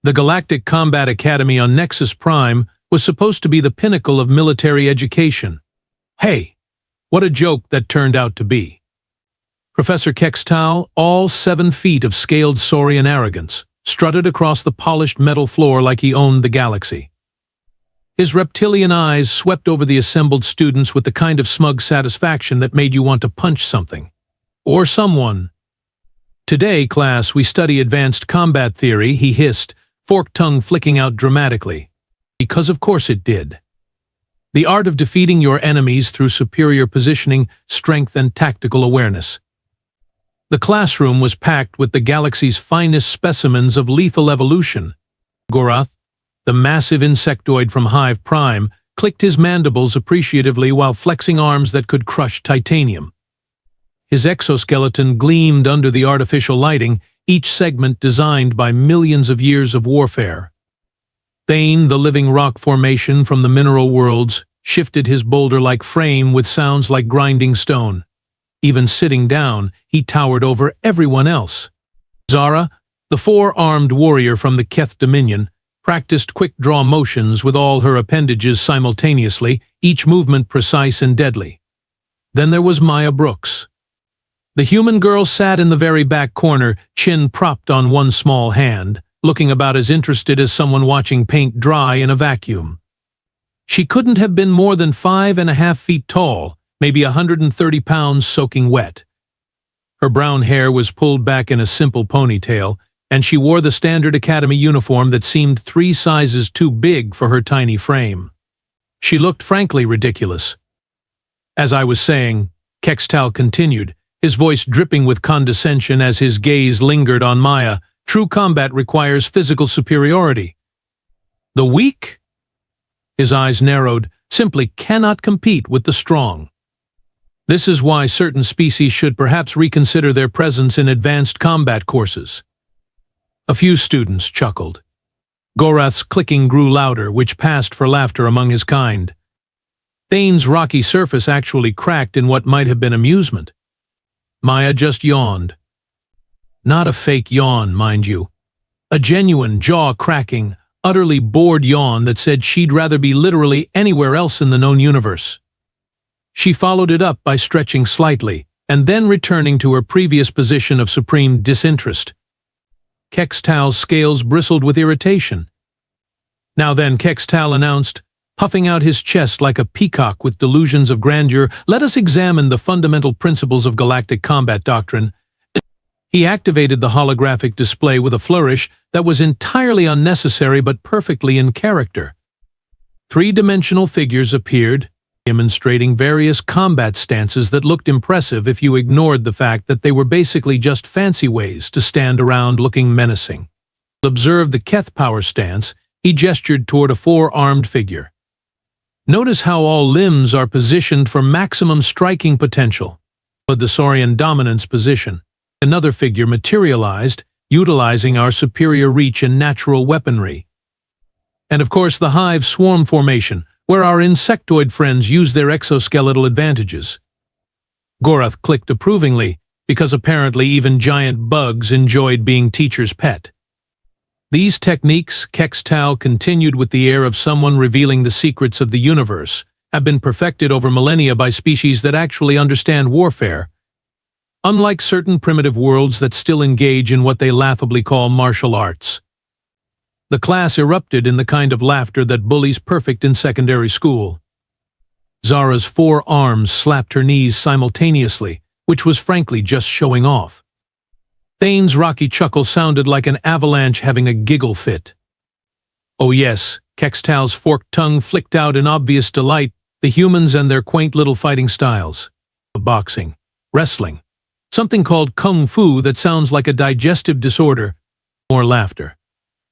The Galactic Combat Academy on Nexus Prime was supposed to be the pinnacle of military education. Hey, what a joke that turned out to be. Professor Kex'tal, all 7 feet of scaled saurian arrogance, strutted across the polished metal floor like he owned the galaxy. His reptilian eyes swept over the assembled students with the kind of smug satisfaction that made you want to punch something. Or someone. Today, class, we study advanced combat theory, he hissed, forked tongue flicking out dramatically. Because of course it did. The art of defeating your enemies through superior positioning, strength, and tactical awareness. The classroom was packed with the galaxy's finest specimens of lethal evolution. Gorath, the massive insectoid from Hive Prime, clicked his mandibles appreciatively while flexing arms that could crush titanium. His exoskeleton gleamed under the artificial lighting, each segment designed by millions of years of warfare. Thane, the living rock formation from the mineral worlds, shifted his boulder-like frame with sounds like grinding stone. Even sitting down, he towered over everyone else. Zara, the 4-armed warrior from the Keth Dominion, practiced quick-draw motions with all her appendages simultaneously, each movement precise and deadly. Then there was Maya Brooks. The human girl sat in the very back corner, chin propped on one small hand, looking about as interested as someone watching paint dry in a vacuum. She couldn't have been more than 5.5 feet tall, maybe 130 pounds soaking wet. Her brown hair was pulled back in a simple ponytail, and she wore the standard academy uniform that seemed 3 sizes too big for her tiny frame. She looked frankly ridiculous. As I was saying, Kex'tal continued, his voice dripping with condescension as his gaze lingered on Maya, true combat requires physical superiority. The weak? His eyes narrowed, simply cannot compete with the strong. This is why certain species should perhaps reconsider their presence in advanced combat courses. A few students chuckled. Gorath's clicking grew louder, which passed for laughter among his kind. Thane's rocky surface actually cracked in what might have been amusement. Maya just yawned. Not a fake yawn, mind you. A genuine, jaw-cracking, utterly bored yawn that said she'd rather be literally anywhere else in the known universe. She followed it up by stretching slightly, and then returning to her previous position of supreme disinterest. Kex'tal's scales bristled with irritation. Now then, Kex'tal announced, puffing out his chest like a peacock with delusions of grandeur, let us examine the fundamental principles of galactic combat doctrine. He activated the holographic display with a flourish that was entirely unnecessary but perfectly in character. 3-dimensional figures appeared, demonstrating various combat stances that looked impressive if you ignored the fact that they were basically just fancy ways to stand around looking menacing. To observe the Keth power stance, he gestured toward a 4-armed figure. Notice how all limbs are positioned for maximum striking potential. But the Saurian dominance position. Another figure materialized, utilizing our superior reach and natural weaponry. And of course the Hive swarm formation, where our insectoid friends use their exoskeletal advantages. Gorath clicked approvingly, because apparently even giant bugs enjoyed being teacher's pet. These techniques, Kex'tal continued with the air of someone revealing the secrets of the universe, have been perfected over millennia by species that actually understand warfare. Unlike certain primitive worlds that still engage in what they laughably call martial arts. The class erupted in the kind of laughter that bullies perfect in secondary school. Zara's 4 arms slapped her knees simultaneously, which was frankly just showing off. Thane's rocky chuckle sounded like an avalanche having a giggle fit. Oh yes, Kex'tal's forked tongue flicked out in obvious delight, the humans and their quaint little fighting styles. Boxing, wrestling, something called kung fu that sounds like a digestive disorder. More laughter.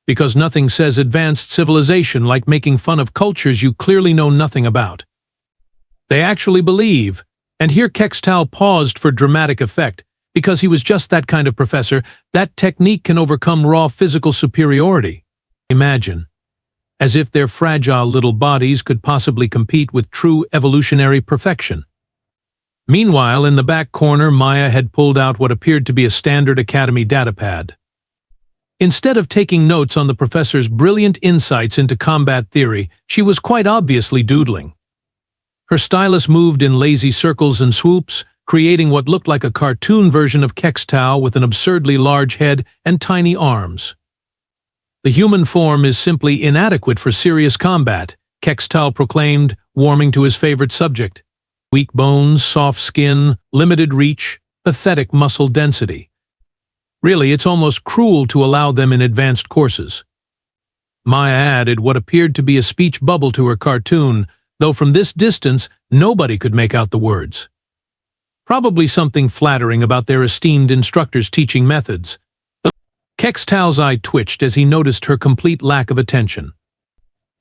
Because nothing says advanced civilization like making fun of cultures you clearly know nothing about. They actually believe, and here Kex'tal paused for dramatic effect, because he was just that kind of professor, that technique can overcome raw physical superiority. Imagine. As if their fragile little bodies could possibly compete with true evolutionary perfection. Meanwhile, in the back corner, Maya had pulled out what appeared to be a standard academy datapad. Instead of taking notes on the professor's brilliant insights into combat theory, she was quite obviously doodling. Her stylus moved in lazy circles and swoops, creating what looked like a cartoon version of Kex'tal with an absurdly large head and tiny arms. The human form is simply inadequate for serious combat, Kex'tal proclaimed, warming to his favorite subject. Weak bones, soft skin, limited reach, pathetic muscle density. Really, it's almost cruel to allow them in advanced courses. Maya added what appeared to be a speech bubble to her cartoon, though from this distance nobody could make out the words. Probably something flattering about their esteemed instructor's teaching methods. Kex'tal's eye twitched as he noticed her complete lack of attention.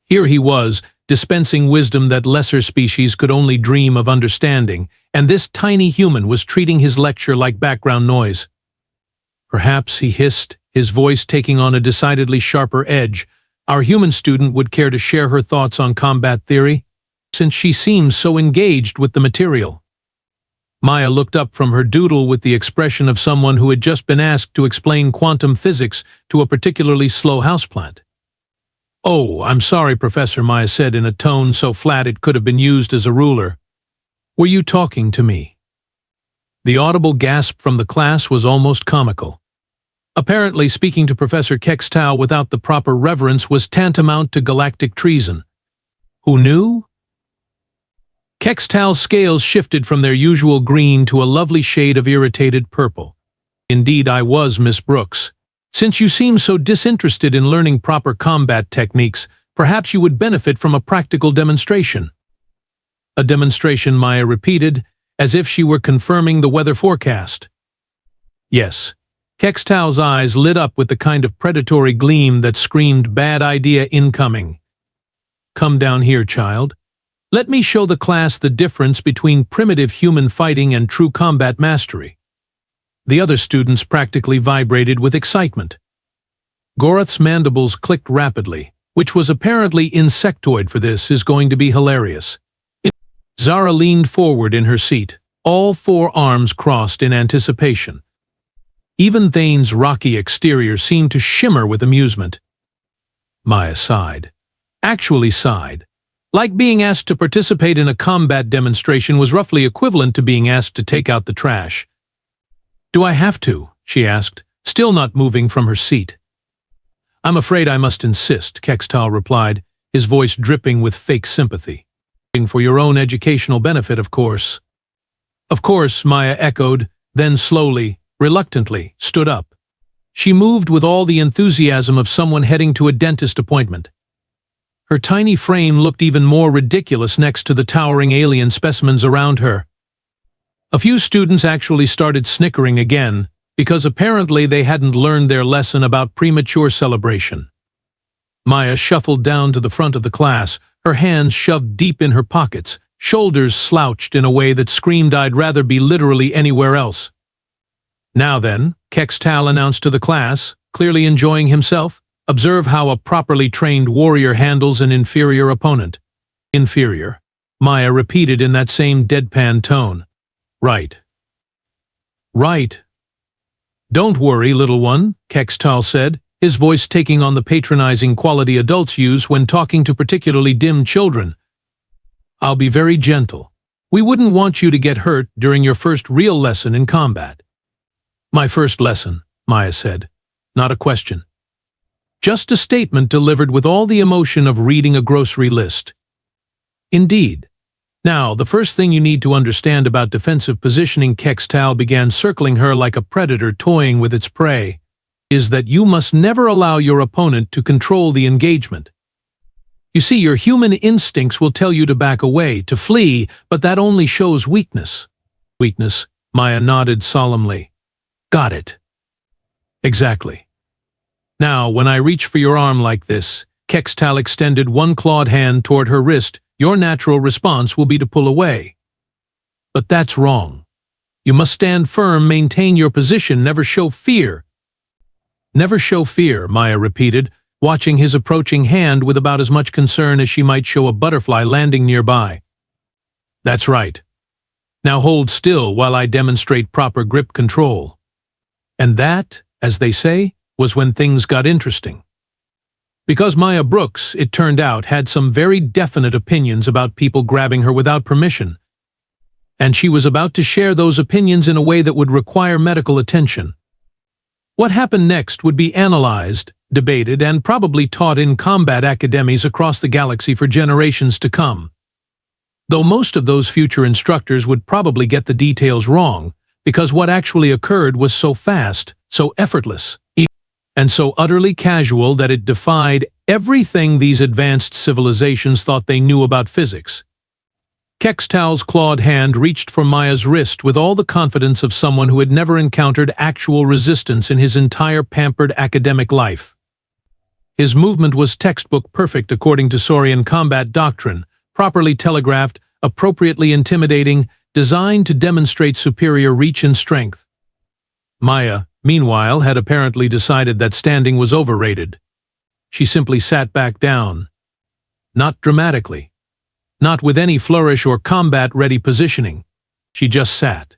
Here he was, dispensing wisdom that lesser species could only dream of understanding, and this tiny human was treating his lecture like background noise. Perhaps, he hissed, his voice taking on a decidedly sharper edge, our human student would care to share her thoughts on combat theory, since she seems so engaged with the material. Maya looked up from her doodle with the expression of someone who had just been asked to explain quantum physics to a particularly slow houseplant. "Oh, I'm sorry, Professor," Maya said in a tone so flat it could have been used as a ruler. "Were you talking to me?" The audible gasp from the class was almost comical. Apparently, speaking to Professor Kex'tal without the proper reverence was tantamount to galactic treason. Who knew? Kex'tal's scales shifted from their usual green to a lovely shade of irritated purple. "Indeed, I was, Miss Brooks. Since you seem so disinterested in learning proper combat techniques, perhaps you would benefit from a practical demonstration." A demonstration, Maya repeated, as if she were confirming the weather forecast. Yes. Kex'tal's eyes lit up with the kind of predatory gleam that screamed bad idea incoming. "Come down here, child. Let me show the class the difference between primitive human fighting and true combat mastery." The other students practically vibrated with excitement. Gorath's mandibles clicked rapidly, which was apparently insectoid for this is going to be hilarious. Zara leaned forward in her seat, all four arms crossed in anticipation. Even Thane's rocky exterior seemed to shimmer with amusement. Maya sighed. Actually sighed. Like being asked to participate in a combat demonstration was roughly equivalent to being asked to take out the trash. "Do I have to?" she asked, still not moving from her seat. "I'm afraid I must insist," Kex'tal replied, his voice dripping with fake sympathy. "For your own educational benefit, of course." "Of course," Maya echoed, then slowly, reluctantly, stood up. She moved with all the enthusiasm of someone heading to a dentist appointment. Her tiny frame looked even more ridiculous next to the towering alien specimens around her. A few students actually started snickering again, because apparently they hadn't learned their lesson about premature celebration. Maya shuffled down to the front of the class, her hands shoved deep in her pockets, shoulders slouched in a way that screamed I'd rather be literally anywhere else. "Now then," Kex'tal announced to the class, clearly enjoying himself, "observe how a properly trained warrior handles an inferior opponent." "Inferior," Maya repeated in that same deadpan tone. "Right. Right. Don't worry, little one," Kex'tal said, his voice taking on the patronizing quality adults use when talking to particularly dim children. "I'll be very gentle. We wouldn't want you to get hurt during your first real lesson in combat." "My first lesson," Maya said. Not a question. Just a statement delivered with all the emotion of reading a grocery list. "Indeed. Now, the first thing you need to understand about defensive positioning," Kex'tal began circling her like a predator toying with its prey, "is that you must never allow your opponent to control the engagement. You see, your human instincts will tell you to back away, to flee, but that only shows weakness." "Weakness," Maya nodded solemnly. "Got it. Exactly. Now, when I reach for your arm like this," Kex'tal extended one clawed hand toward her wrist, "your natural response will be to pull away. But that's wrong. You must stand firm, maintain your position, never show fear." "Never show fear," Maya repeated, watching his approaching hand with about as much concern as she might show a butterfly landing nearby. "That's right. Now hold still while I demonstrate proper grip control." And that, as they say, was when things got interesting. Because Maya Brooks, it turned out, had some very definite opinions about people grabbing her without permission, and she was about to share those opinions in a way that would require medical attention. What happened next would be analyzed, debated, and probably taught in combat academies across the galaxy for generations to come. Though most of those future instructors would probably get the details wrong, because what actually occurred was so fast, so effortless, and so utterly casual that it defied everything these advanced civilizations thought they knew about physics. Kex'tal's clawed hand reached for Maya's wrist with all the confidence of someone who had never encountered actual resistance in his entire pampered academic life. His movement was textbook perfect according to Saurian combat doctrine, properly telegraphed, appropriately intimidating, designed to demonstrate superior reach and strength. Maya, meanwhile, had apparently decided that standing was overrated. She simply sat back down. Not dramatically. Not with any flourish or combat-ready positioning. She just sat.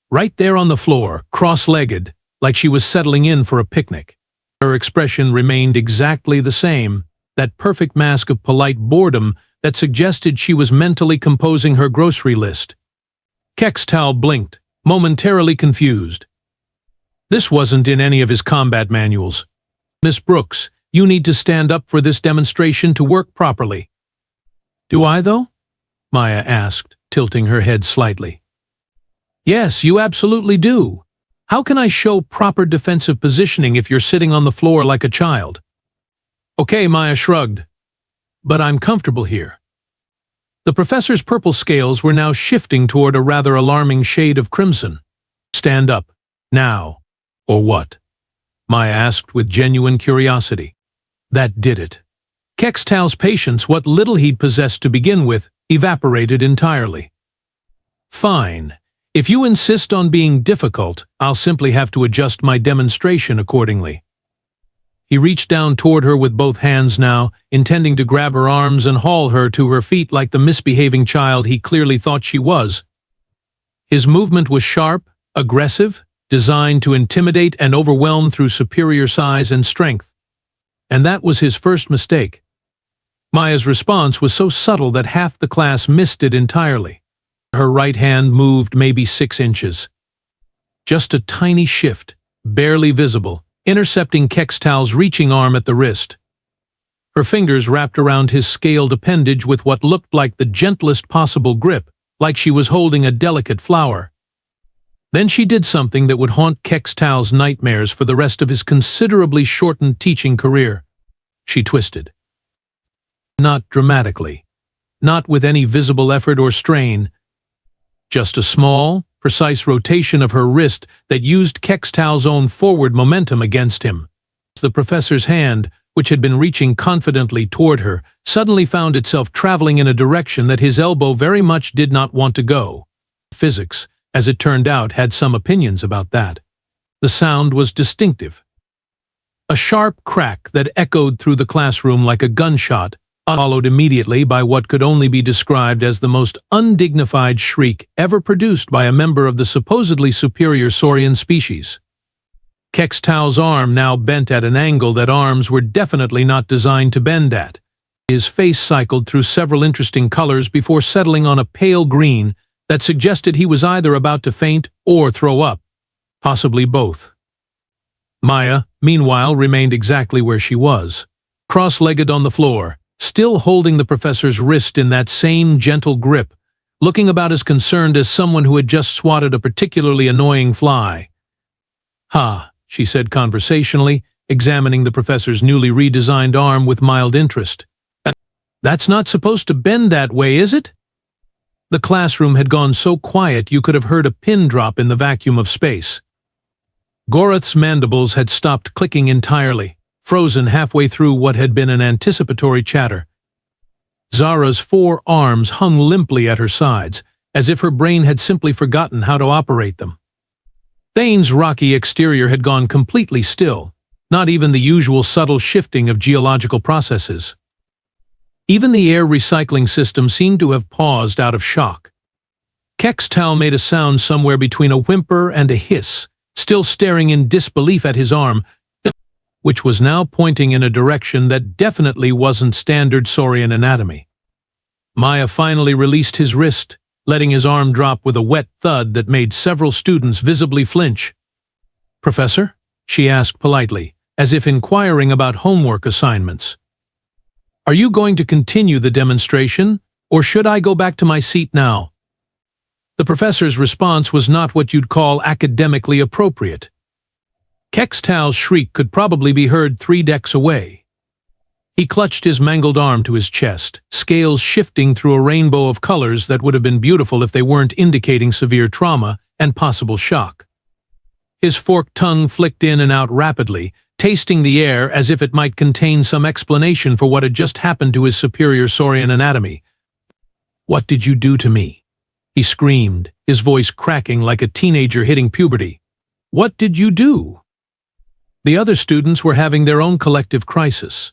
Right there on the floor, cross-legged, like she was settling in for a picnic. Her expression remained exactly the same, that perfect mask of polite boredom that suggested she was mentally composing her grocery list. Kex'tal blinked, momentarily confused. This wasn't in any of his combat manuals. Miss Brooks, you need to stand up for this demonstration to work properly. Do I, though? Maya asked, tilting her head slightly. Yes, you absolutely do. How can I show proper defensive positioning if you're sitting on the floor like a child? Okay, Maya shrugged. But I'm comfortable here. The professor's purple scales were now shifting toward a rather alarming shade of crimson. Stand up. Now. Or what? Maya asked with genuine curiosity. That did it. Kex'tal's patience, what little he'd possessed to begin with, evaporated entirely. Fine. If you insist on being difficult, I'll simply have to adjust my demonstration accordingly. He reached down toward her with both hands now, intending to grab her arms and haul her to her feet like the misbehaving child he clearly thought she was. His movement was sharp, aggressive, designed to intimidate and overwhelm through superior size and strength. And that was his first mistake. Maya's response was so subtle that half the class missed it entirely. Her right hand moved maybe 6 inches. Just a tiny shift, barely visible, intercepting Kex'tal's reaching arm at the wrist. Her fingers wrapped around his scaled appendage with what looked like the gentlest possible grip, like she was holding a delicate flower. Then she did something that would haunt Kex'tal's nightmares for the rest of his considerably shortened teaching career. She twisted. Not dramatically. Not with any visible effort or strain. Just a small, precise rotation of her wrist that used Kex'tal's own forward momentum against him. The professor's hand, which had been reaching confidently toward her, suddenly found itself traveling in a direction that his elbow very much did not want to go. Physics, as it turned out, had some opinions about that. The sound was distinctive. A sharp crack that echoed through the classroom like a gunshot, followed immediately by what could only be described as the most undignified shriek ever produced by a member of the supposedly superior saurian species. Kex'tal's arm now bent at an angle that arms were definitely not designed to bend at. His face cycled through several interesting colors before settling on a pale green that suggested he was either about to faint or throw up, possibly both. Maya, meanwhile, remained exactly where she was, cross-legged on the floor, still holding the professor's wrist in that same gentle grip, looking about as concerned as someone who had just swatted a particularly annoying fly. "Ha," she said conversationally, examining the professor's newly redesigned arm with mild interest. "That's not supposed to bend that way, is it?" The classroom had gone so quiet you could have heard a pin drop in the vacuum of space. Gorath's mandibles had stopped clicking entirely, frozen halfway through what had been an anticipatory chatter. Zara's 4 arms hung limply at her sides, as if her brain had simply forgotten how to operate them. Thane's rocky exterior had gone completely still, not even the usual subtle shifting of geological processes. Even the air recycling system seemed to have paused out of shock. Kex'tal made a sound somewhere between a whimper and a hiss, still staring in disbelief at his arm. which was now pointing in a direction that definitely wasn't standard Saurian anatomy. Maya finally released his wrist, letting his arm drop with a wet thud that made several students visibly flinch. "Professor?" she asked politely, as if inquiring about homework assignments. "Are you going to continue the demonstration, or should I go back to my seat now?" The professor's response was not what you'd call academically appropriate. Kex'tal's shriek could probably be heard 3 decks away. He clutched his mangled arm to his chest, scales shifting through a rainbow of colors that would have been beautiful if they weren't indicating severe trauma and possible shock. His forked tongue flicked in and out rapidly, tasting the air as if it might contain some explanation for what had just happened to his superior Saurian anatomy. "What did you do to me?" he screamed, his voice cracking like a teenager hitting puberty. "What did you do?" The other students were having their own collective crisis.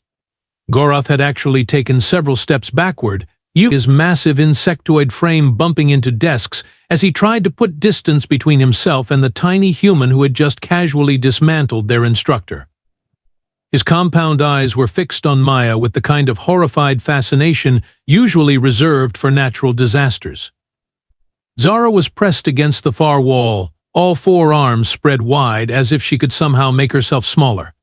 Gorath had actually taken several steps backward, his massive insectoid frame bumping into desks as he tried to put distance between himself and the tiny human who had just casually dismantled their instructor. His compound eyes were fixed on Maya with the kind of horrified fascination usually reserved for natural disasters. Zara was pressed against the far wall, all 4 arms spread wide as if she could somehow make herself smaller.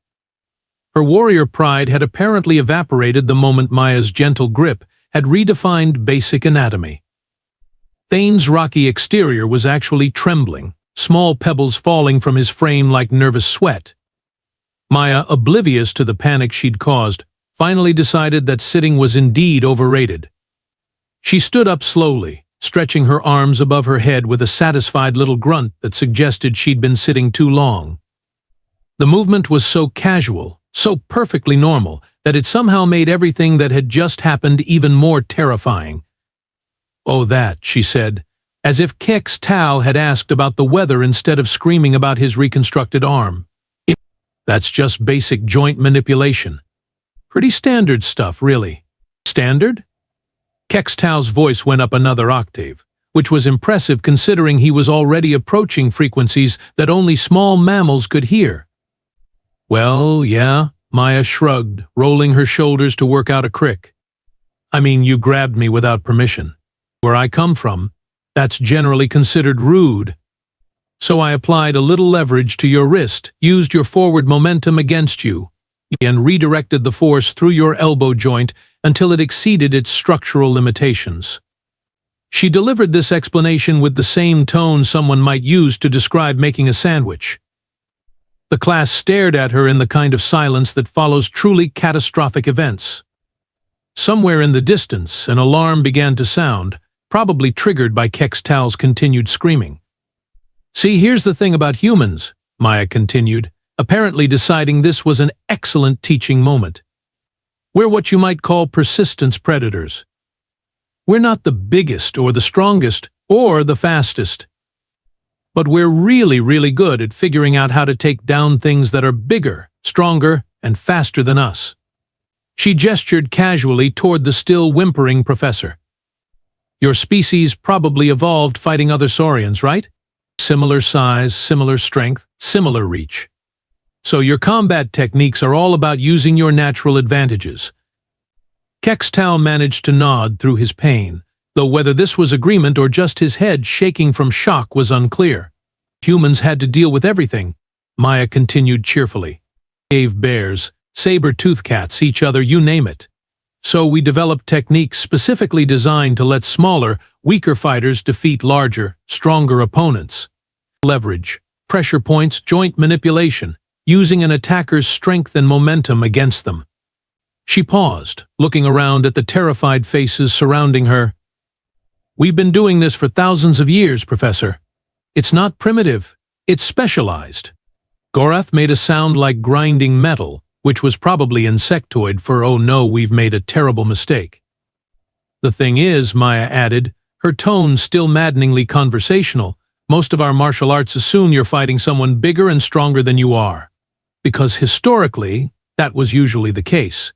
Her warrior pride had apparently evaporated the moment Maya's gentle grip had redefined basic anatomy. Thane's rocky exterior was actually trembling, small pebbles falling from his frame like nervous sweat. Maya, oblivious to the panic she'd caused, finally decided that sitting was indeed overrated. She stood up slowly, stretching her arms above her head with a satisfied little grunt that suggested she'd been sitting too long. The movement was so casual, so perfectly normal, that it somehow made everything that had just happened even more terrifying. "Oh, that," she said, as if Kex'tal had asked about the weather instead of screaming about his reconstructed arm. "That's just basic joint manipulation. Pretty standard stuff, really." "Standard?" Kex'tal's voice went up another octave, which was impressive considering he was already approaching frequencies that only small mammals could hear. "Well, yeah," Maya shrugged, rolling her shoulders to work out a crick. "I mean, you grabbed me without permission. Where I come from, that's generally considered rude. So I applied a little leverage to your wrist, used your forward momentum against you, and redirected the force through your elbow joint until it exceeded its structural limitations." She delivered this explanation with the same tone someone might use to describe making a sandwich. The class stared at her in the kind of silence that follows truly catastrophic events. Somewhere in the distance, an alarm began to sound, probably triggered by Kex'tal's continued screaming. "See, here's the thing about humans," Maya continued, apparently deciding this was an excellent teaching moment. "We're what you might call persistence predators. We're not the biggest or the strongest or the fastest. But we're really, really good at figuring out how to take down things that are bigger, stronger, and faster than us." She gestured casually toward the still whimpering professor. "Your species probably evolved fighting other saurians, right? Similar size, similar strength, similar reach. So your combat techniques are all about using your natural advantages." Kex'tal managed to nod through his pain, though whether this was agreement or just his head shaking from shock was unclear. "Humans had to deal with everything," Maya continued cheerfully. "Cave bears, saber-toothed cats, each other, you name it. So we developed techniques specifically designed to let smaller, weaker fighters defeat larger, stronger opponents. Leverage, pressure points, joint manipulation, using an attacker's strength and momentum against them." She paused, looking around at the terrified faces surrounding her. "We've been doing this for thousands of years, Professor. It's not primitive, it's specialized." Gorath made a sound like grinding metal, which was probably insectoid for "oh no, we've made a terrible mistake." "The thing is," Maya added, her tone still maddeningly conversational, "most of our martial arts assume you're fighting someone bigger and stronger than you are. Because historically, that was usually the case.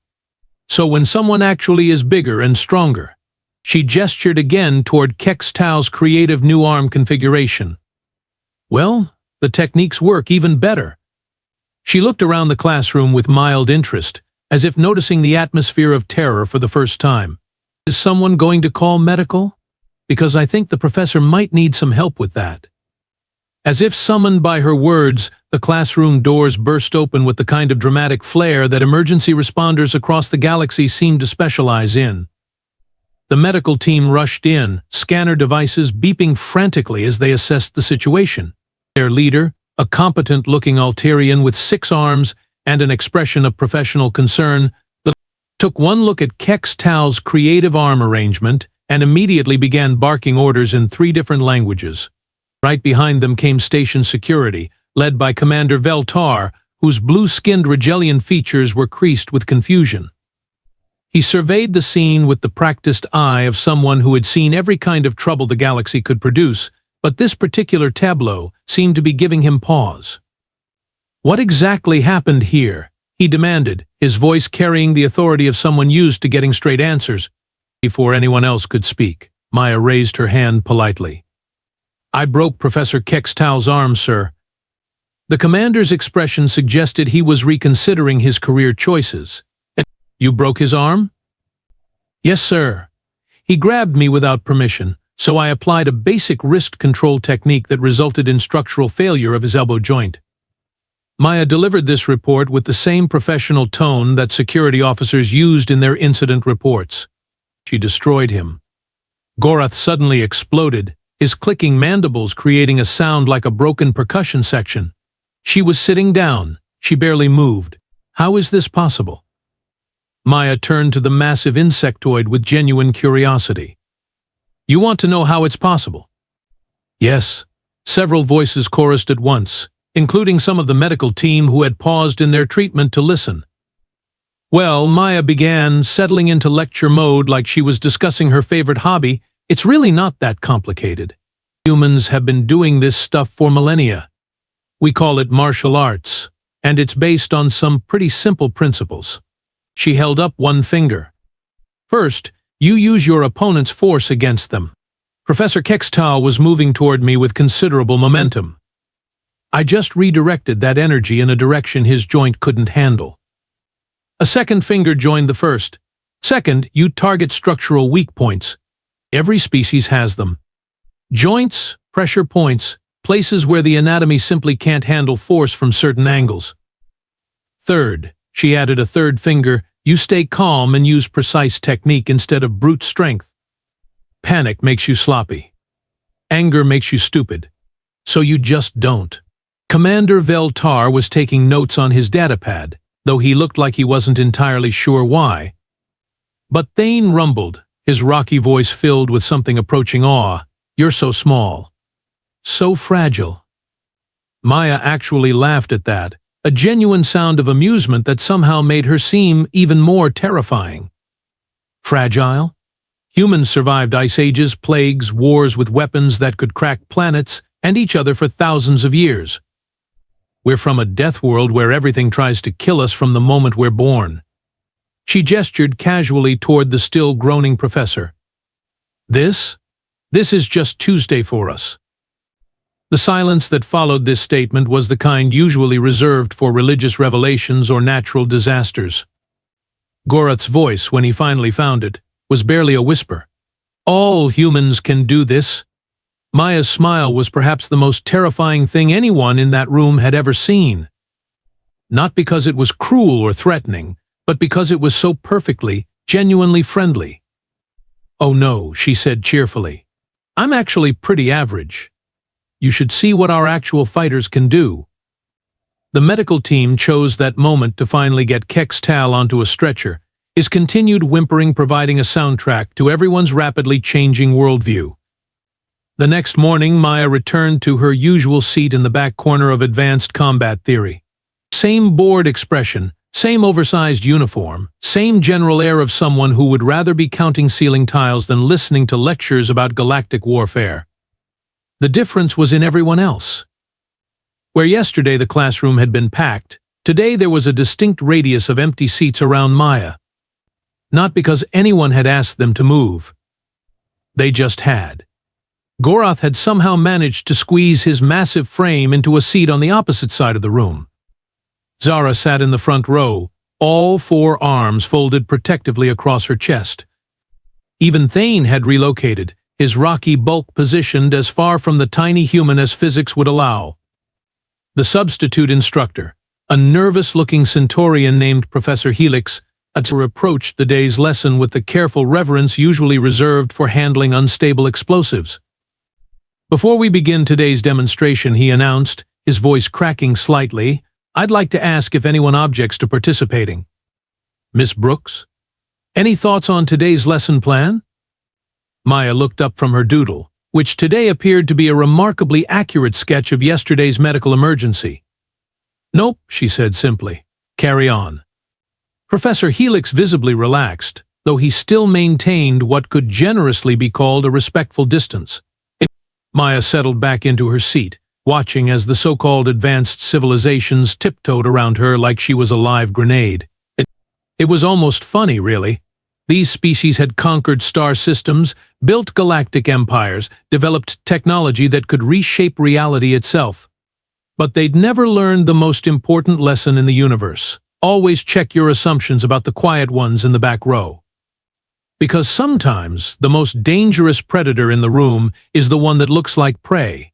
So when someone actually is bigger and stronger," she gestured again toward Kex'tal's creative new arm configuration, "well, the techniques work even better. She looked around the classroom with mild interest, as if noticing the atmosphere of terror for the first time. Is someone going to call medical? Because I think the professor might need some help with that. As if summoned by her words, the classroom doors burst open with the kind of dramatic flair that emergency responders across the galaxy seem to specialize in. The medical team rushed in, scanner devices beeping frantically as they assessed the situation. Their leader, a competent-looking Altarian with 6 arms and an expression of professional concern, took one look at Kex'tal's creative arm arrangement and immediately began barking orders in 3 different languages. Right behind them came station security, led by Commander Veltar, whose blue-skinned Rigelian features were creased with confusion. He surveyed the scene with the practiced eye of someone who had seen every kind of trouble the galaxy could produce, but this particular tableau seemed to be giving him pause. What exactly happened here? He demanded, his voice carrying the authority of someone used to getting straight answers. Before anyone else could speak, Maya raised her hand politely. I broke Professor Kex'tal's arm, sir. The commander's expression suggested he was reconsidering his career choices. You broke his arm? Yes, sir. He grabbed me without permission, so I applied a basic wrist control technique that resulted in structural failure of his elbow joint. Maya delivered this report with the same professional tone that security officers used in their incident reports. She destroyed him. Gorath suddenly exploded, his clicking mandibles creating a sound like a broken percussion section. She was sitting down. She barely moved. How is this possible? Maya turned to the massive insectoid with genuine curiosity. You want to know how it's possible? Yes. Several voices chorused at once, including some of the medical team who had paused in their treatment to listen. Well, Maya began, settling into lecture mode like she was discussing her favorite hobby. It's really not that complicated. Humans have been doing this stuff for millennia. We call it martial arts, and it's based on some pretty simple principles. She held up one finger. First, you use your opponent's force against them. Professor Kex'tal was moving toward me with considerable momentum. I just redirected that energy in a direction his joint couldn't handle. A second finger joined the first. Second, you target structural weak points. Every species has them. Joints, pressure points, places where the anatomy simply can't handle force from certain angles. Third, she added a third finger, you stay calm and use precise technique instead of brute strength. Panic makes you sloppy. Anger makes you stupid. So you just don't. Commander Veltar was taking notes on his datapad, though he looked like he wasn't entirely sure why. But Thane rumbled, his rocky voice filled with something approaching awe. You're so small. So fragile. Maya actually laughed at that, a genuine sound of amusement that somehow made her seem even more terrifying. Fragile? Humans survived ice ages, plagues, wars with weapons that could crack planets and each other for thousands of years. We're from a death world where everything tries to kill us from the moment we're born. She gestured casually toward the still groaning professor. This is just Tuesday for us. The silence that followed this statement was the kind usually reserved for religious revelations or natural disasters. Gorath's voice, when he finally found it, was barely a whisper. All humans can do this. Maya's smile was perhaps the most terrifying thing anyone in that room had ever seen. Not because it was cruel or threatening, but because it was so perfectly, genuinely friendly. Oh no, she said cheerfully. I'm actually pretty average. You should see what our actual fighters can do. The medical team chose that moment to finally get Kex'tal onto a stretcher, his continued whimpering providing a soundtrack to everyone's rapidly changing worldview. The next morning, Maya returned to her usual seat in the back corner of Advanced Combat Theory. Same bored expression, same oversized uniform, same general air of someone who would rather be counting ceiling tiles than listening to lectures about galactic warfare. The difference was in everyone else. Where yesterday the classroom had been packed, today there was a distinct radius of empty seats around Maya. Not because anyone had asked them to move. They just had. Gorath had somehow managed to squeeze his massive frame into a seat on the opposite side of the room. Zara sat in the front row, all four arms folded protectively across her chest. Even Thane had relocated, his rocky bulk positioned as far from the tiny human as physics would allow. The substitute instructor, a nervous-looking Centaurian named Professor Helix, approached the day's lesson with the careful reverence usually reserved for handling unstable explosives. Before we begin today's demonstration, he announced, his voice cracking slightly, I'd like to ask if anyone objects to participating. Miss Brooks? Any thoughts on today's lesson plan? Maya looked up from her doodle, which today appeared to be a remarkably accurate sketch of yesterday's medical emergency. Nope, she said simply. Carry on. Professor Helix visibly relaxed, though he still maintained what could generously be called a respectful distance. Maya settled back into her seat, watching as the so-called advanced civilizations tiptoed around her like she was a live grenade. It was almost funny, really. These species had conquered star systems, built galactic empires, developed technology that could reshape reality itself. But they'd never learned the most important lesson in the universe. Always check your assumptions about the quiet ones in the back row. Because sometimes the most dangerous predator in the room is the one that looks like prey.